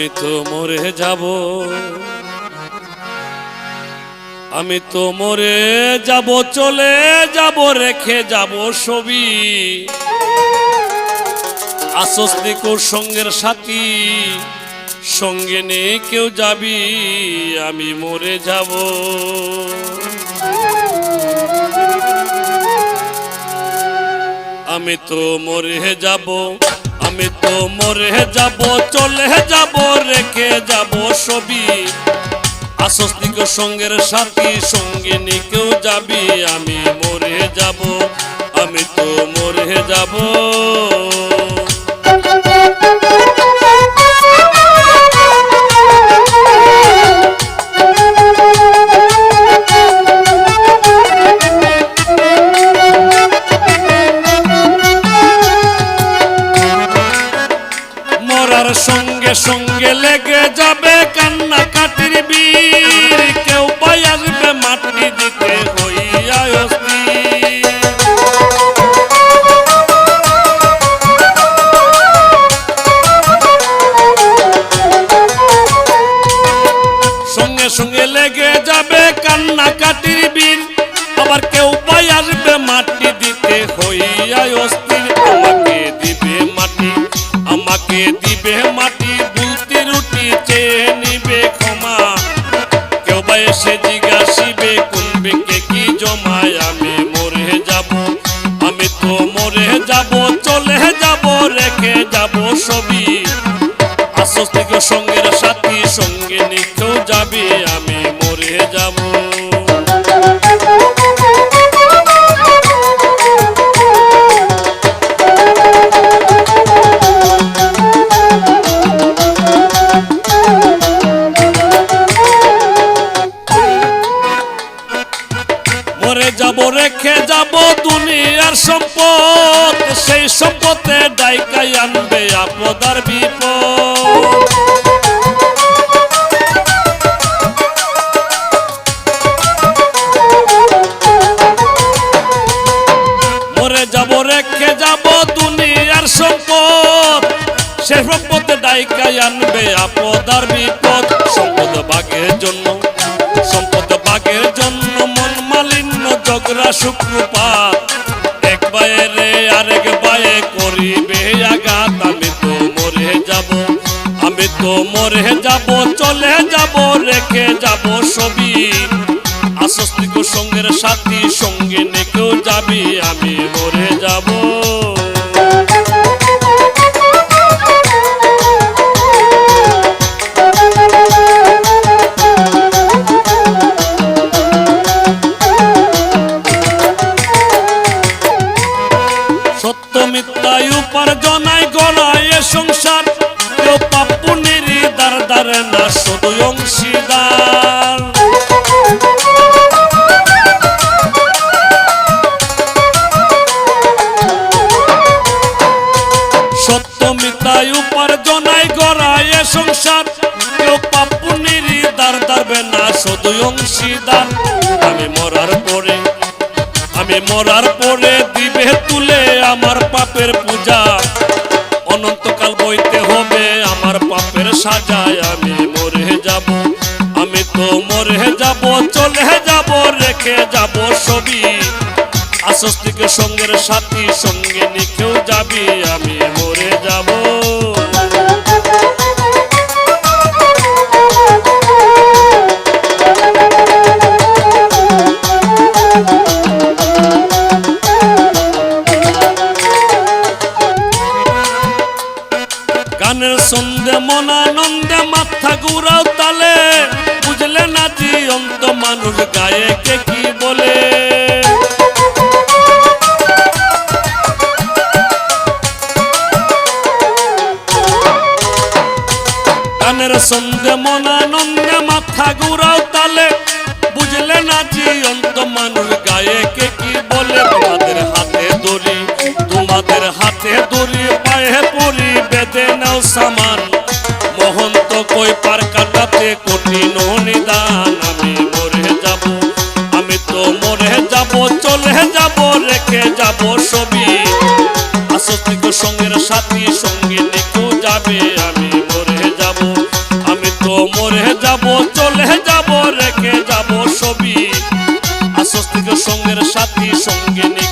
আমি তো মরে যাব, আমি তো মরে যাব, চলে যাব, রেখে যাব ছবি। আসস্তিকর সঙ্গের সাথী, সঙ্গে নেই কেউ যাবি, আমি মরে যাব। আমি তো মরে যাব, আমি তো মরে যাব, চলে যাব, রেখে যাব ছবি। আসস্তিকর সঙ্গের সাথী, সঙ্গে নেই কেউ যাবি, আমি মরে যাব, আমি তো মরে যাব। মরার সঙ্গে সঙ্গে লেগে যাবে কান্না কাটির বীর, কেউ পাই আসবে মাটি দিতে হইয়া অস্থির। সঙ্গে সঙ্গে লেগে যাবে কান্না কাটির বীর, আবার কেউ পাই আসবে মাটি দিতে হইয়া অস্থির। আমাকে দিবে মাটি, আমাকে দিবে মাটি, বুলতি রুটি চেয়ে নিবে ক্ষমা। কেউ বা এসে জিজ্ঞাসিবে কোন বেঁকে কি জমায়, আমি মরে যাব, আমি তো মরে যাব, চলে যাব, রেখে যাব ছবি। আসস্তিকর সঙ্গের সাথী, সঙ্গে নেই কেউ যাবে, আমি মরে যাব। মরে যাব, রেখে যাব দুনিয়ার সম্পদ, সেই সম্পদে ডাইকাই আনবে আপদ আর বিপদ। মরে যাব, রেখে যাব দুনিয়ার সম্পদ, সেই সম্পদে ডাইকাই আনবে আপদ আর বিপদ। সম্পদ ভাগের জন্য, সম্পদ ভাগের জন্য মন মালিন্য, ঝগড়া শুক্রপাত, এক বাইরে আরেক বায়ে করিবে আঘাত। আমি তো মরে যাব, আমি তো মরে যাব, চলে যাব, রেখে যাব ছবি। আসস্তিকর সঙ্গের সাথী, সঙ্গে নেই কেউ যাবি, আমি মরে যাব। সত্য মিথ্যায় উপার্জনায় গড়ায় সংসার, কেউ পাপ পুণ্যের দ্বার দ্বারে না, শুধু অংশীদার। সত্য মিথ্যায় উপার্জনায় গড়ায় সংসার, কেউ পাপ পুণ্যের দ্বার দ্বারে না, শুধু অংশীদার। আমি মরার পরে, আমি মরার পরে দিবে তুলে আমার পাপের পূজা, অনন্তকাল বইতে হবে আমার পাপের সাজায়। আমি মরে যাব, আমি তো মরে যাব, চলে যাব, রেখে যাব ছবি। আসস্তিকর সঙ্গের সাথী, সঙ্গে নেই কেউ যাবি, আমি মরে যাব। গানের সন্ধে মনানন্দে মাথা ঘুরাও তালে, বুঝলে না জীবন্ত মানুষ গায়ে কে কি বলে। গানের সন্ধে মনানন্দে মাথা ঘুরাও তালে, বুঝলে না জীবন্ত মানুষ গায়ে কে কি বলে। তোমাদের হাতে দড়ি, তোমাদের হাতে দড়ি, পায়ে পড়ি, বেঁধে নাও সামান। মহন্ত কই পার কাটাতে কঠিন নিদান। আমি মরে যাব, আমি তো মরে যাব, চলে যাব, রেখে যাব ছবি। আসস্তিকর সঙ্গের সাথী, সঙ্গে নেই কেউ যাবে, আমি মরে যাব। মরে যাব চলে যাব রেখে যাব ছবি, আসস্তিক সঙ্গের সাথী সঙ্গে নিয়ে